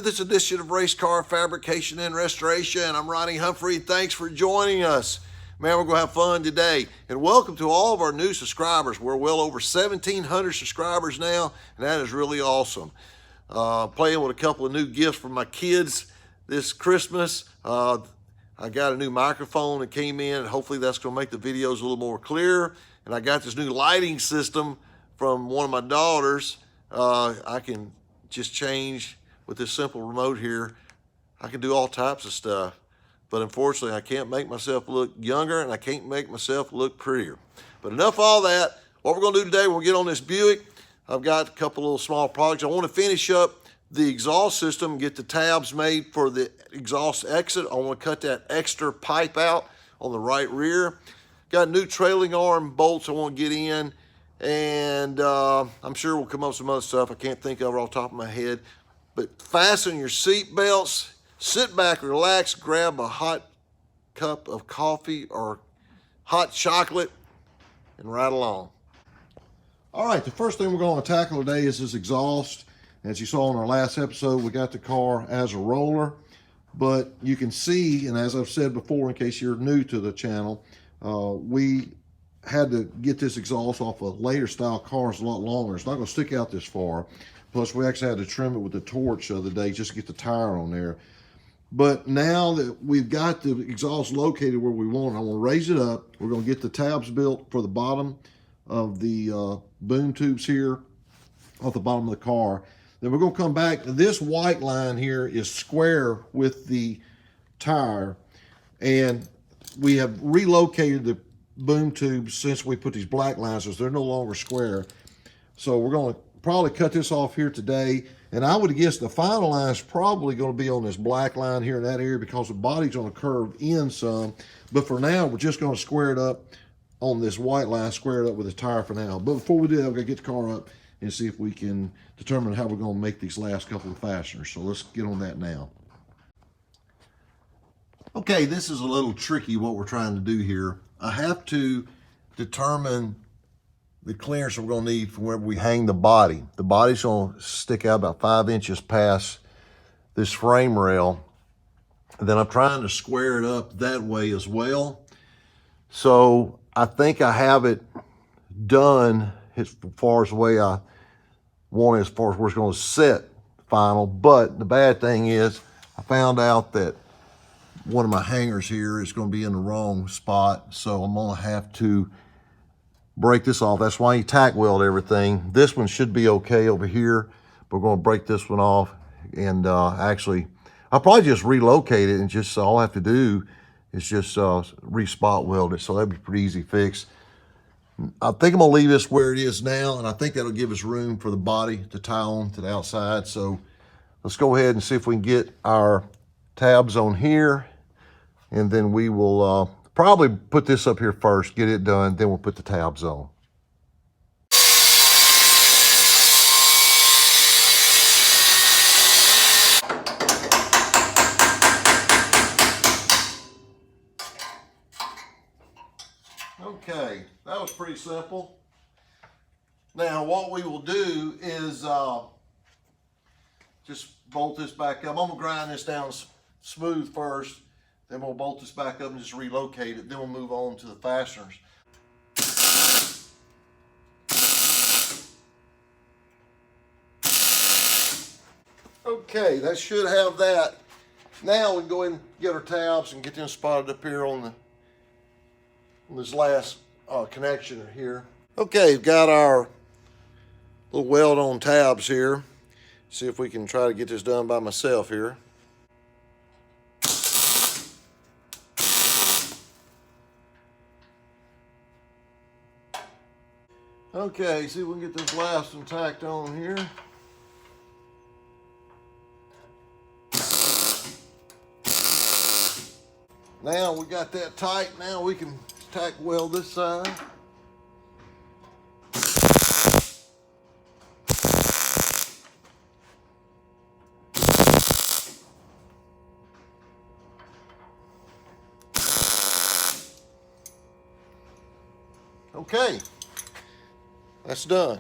this edition of Race Car Fabrication and Restoration. I'm Ronnie Humphrey. Thanks for joining us. Man, we're going to have fun today. And welcome to all of our new subscribers. We're well over 1,700 subscribers now, and that is really awesome. Playing with a couple of new gifts for my kids this Christmas. I got a new microphone that came in, and hopefully that's going to make the videos a little more clear. And I got this new lighting system from one of my daughters. I can just change with this simple remote here. I can do all types of stuff, but unfortunately I can't make myself look younger and I can't make myself look prettier. But enough of all that. What we're gonna do today, we'll get on this Buick. I've got a couple little small projects. I want to finish up the exhaust system, get the tabs made for the exhaust exit. I want to cut that extra pipe out on the right rear. Got new trailing arm bolts I want to get in, and I'm sure we'll come up with some other stuff I can't think of off the top of my head. But fasten your seat belts, sit back, relax, grab a hot cup of coffee or hot chocolate, and ride along. All right, the first thing we're going to tackle today is this exhaust. As you saw in our last episode, we got the car as a roller, but you can see, and as I've said before, in case you're new to the channel, we had to get this exhaust off of later style cars a lot longer. It's not going to stick out this far. Plus, we actually had to trim it with the torch the other day just to get the tire on there. But now that we've got the exhaust located where we want it, I want to raise it up. We're going to get the tabs built for the bottom of the boom tubes here off the bottom of the car. Then we're going to come back. This white line here is square with the tire, and we have relocated the boom tubes since we put these black lines, so they're no longer square. So we're going to probably cut this off here today, and I would guess the final line is probably going to be on this black line here in that area because the body's going to curve in some. But for now, we're just going to square it up on this white line, square it up with the tire for now. But before we do that, we're going to get the car up and see if we can determine how we're going to make these last couple of fasteners. So let's get on that now. Okay, this is a little tricky what we're trying to do here. I have to determine the clearance we're going to need from wherever we hang the body. The body's going to stick out about 5 inches past this frame rail. And then I'm trying to square it up that way as well. So I think I have it done as far as the way I want it, as far as where it's going to sit final. But the bad thing is I found out that one of my hangers here is going to be in the wrong spot. So I'm going to have to break this off. That's why you tack weld everything. This one should be okay over here. But we're going to break this one off. And actually, I'll probably just relocate it, and just all I have to do is just re-spot weld it. So that'd be a pretty easy fix. I think I'm going to leave this where it is now, and I think that'll give us room for the body to tie on to the outside. So let's go ahead and see if we can get our tabs on here, and then we will probably put this up here first, get it done, then we'll put the tabs on. Okay, that was pretty simple. Now what we will do is just bolt this back up. I'm going to grind this down smooth first, then we'll bolt this back up and just relocate it. Then we'll move on to the fasteners. Okay, that should have that. Now we can go ahead and get our tabs and get them spotted up here on this last connection here. Okay, we've got our little weld on tabs here. See if we can try to get this done by myself here. Okay, see if we can get this last one tacked on here. Now we got that tight. Now we can tack weld this side. Okay, that's done.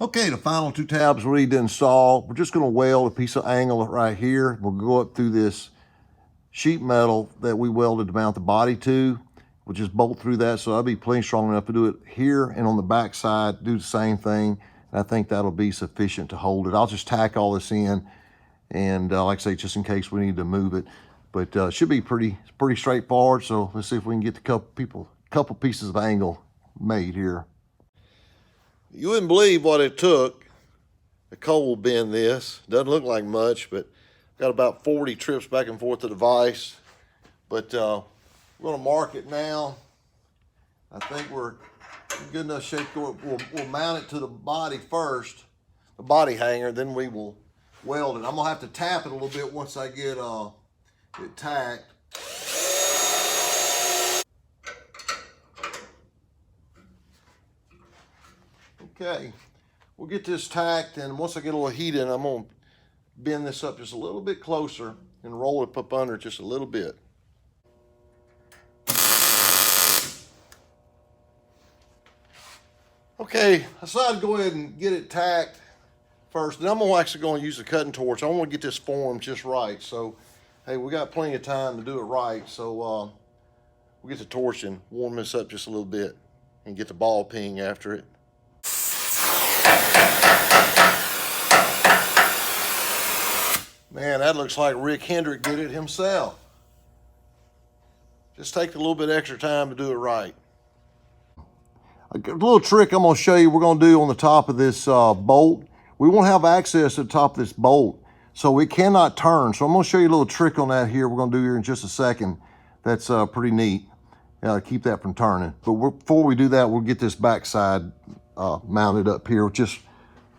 Okay, the final two tabs we need to install. We're just going to weld a piece of angle right here. We'll go up through this sheet metal that we welded to mount the body to. We'll just bolt through that, so I'll be plenty strong enough to do it here, and on the back side do the same thing. And I think that'll be sufficient to hold it. I'll just tack all this in, and like I say, just in case we need to move it. But should be pretty straightforward. So let's see if we can get the couple pieces of angle made here. You wouldn't believe what it took to cold bend this. Doesn't look like much, but got about 40 trips back and forth to the vise. But we're going to mark it now. I think we're in good enough shape. We'll mount it to the body first, the body hanger, then we will weld it. I'm going to have to tap it a little bit once I get it tacked. Okay, we'll get this tacked, and once I get a little heat in, I'm going to bend this up just a little bit closer and roll it up under just a little bit. Okay, I decided to go ahead and get it tacked first. Then I'm actually going to use the cutting torch. I want to get this formed just right. So, hey, we got plenty of time to do it right. So we'll get the torch and warm this up just a little bit and get the ball ping after it. Man, that looks like Rick Hendrick did it himself. Just take a little bit extra time to do it right. A little trick I'm going to show you we're going to do on the top of this bolt. We won't have access to the top of this bolt, so it cannot turn. So I'm going to show you a little trick on that here. We're going to do here in just a second. That's pretty neat. Keep that from turning. But before we do that, we'll get this backside mounted up here. Just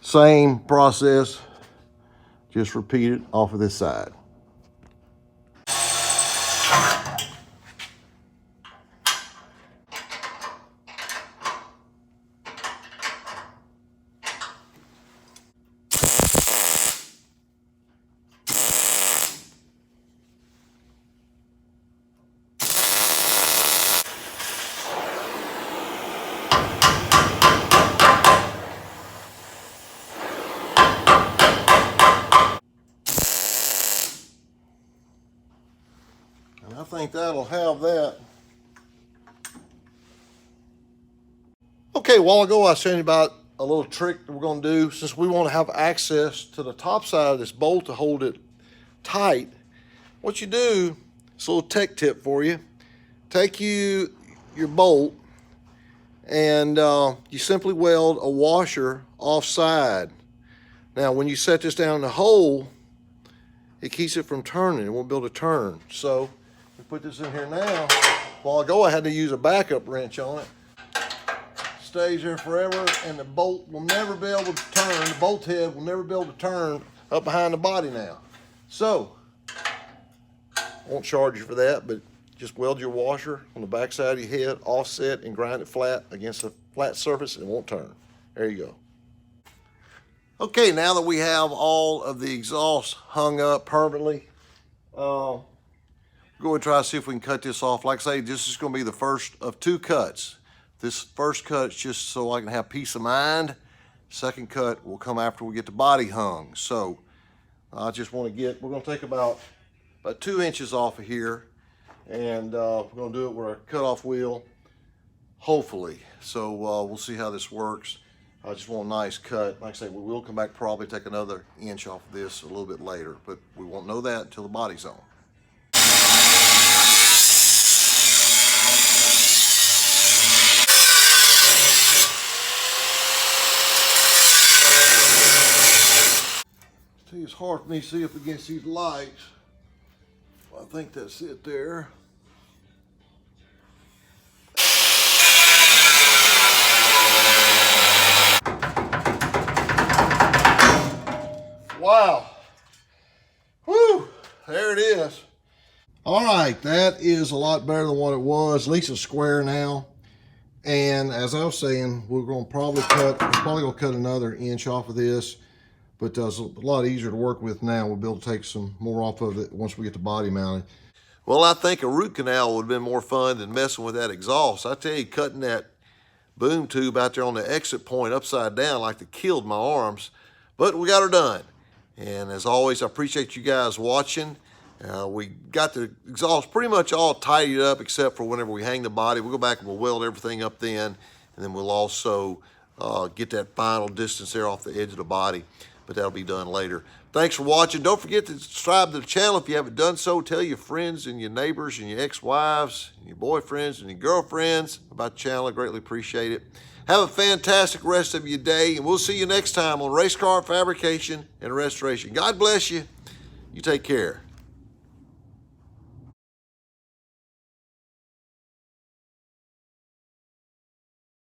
same process. Just repeat it off of this side. I think that'll have that. Okay, a while ago I was telling you about a little trick that we're going to do. Since we want to have access to the top side of this bolt to hold it tight, what you do, it's a little tech tip for you. Take your bolt and you simply weld a washer offside. Now when you set this down in the hole, it keeps it from turning. It won't be able to turn. So we put this in here now. A while ago I had to use a backup wrench on it. Stays there forever, and the bolt will never be able to turn. The bolt head will never be able to turn up behind the body now. So, I won't charge you for that, but just weld your washer on the back side of your head, offset, and grind it flat against a flat surface, and it won't turn. There you go. Okay, now that we have all of the exhaust hung up permanently, go and try to see if we can cut this off. Like I say, this is going to be the first of two cuts. This first cut is just so I can have peace of mind. Second cut will come after we get the body hung. So I just want to we're going to take about 2 inches off of here, and we're going to do it with our cutoff wheel, hopefully. So we'll see how this works. I just want a nice cut. Like I say, we will come back, probably take another inch off of this a little bit later, but we won't know that until the body's on. It's hard for me to see up against these lights. I think that's it there. Wow. Whew, there it is. All right, that is a lot better than what it was. At least it's square now. And as I was saying, we're probably gonna cut another inch off of this. But it's a lot easier to work with now. We'll be able to take some more off of it once we get the body mounted. Well, I think a root canal would have been more fun than messing with that exhaust. I tell you, cutting that boom tube out there on the exit point upside down like they killed my arms. But we got her done. And as always, I appreciate you guys watching. We got the exhaust pretty much all tidied up except for whenever we hang the body. We'll go back and we'll weld everything up then. And then we'll also get that final distance there off the edge of the body. But that'll be done later. Thanks for watching. Don't forget to subscribe to the channel if you haven't done so. Tell your friends and your neighbors and your ex-wives and your boyfriends and your girlfriends about the channel. I greatly appreciate it. Have a fantastic rest of your day, and we'll see you next time on Race Car Fabrication and Restoration. God bless you. You take care.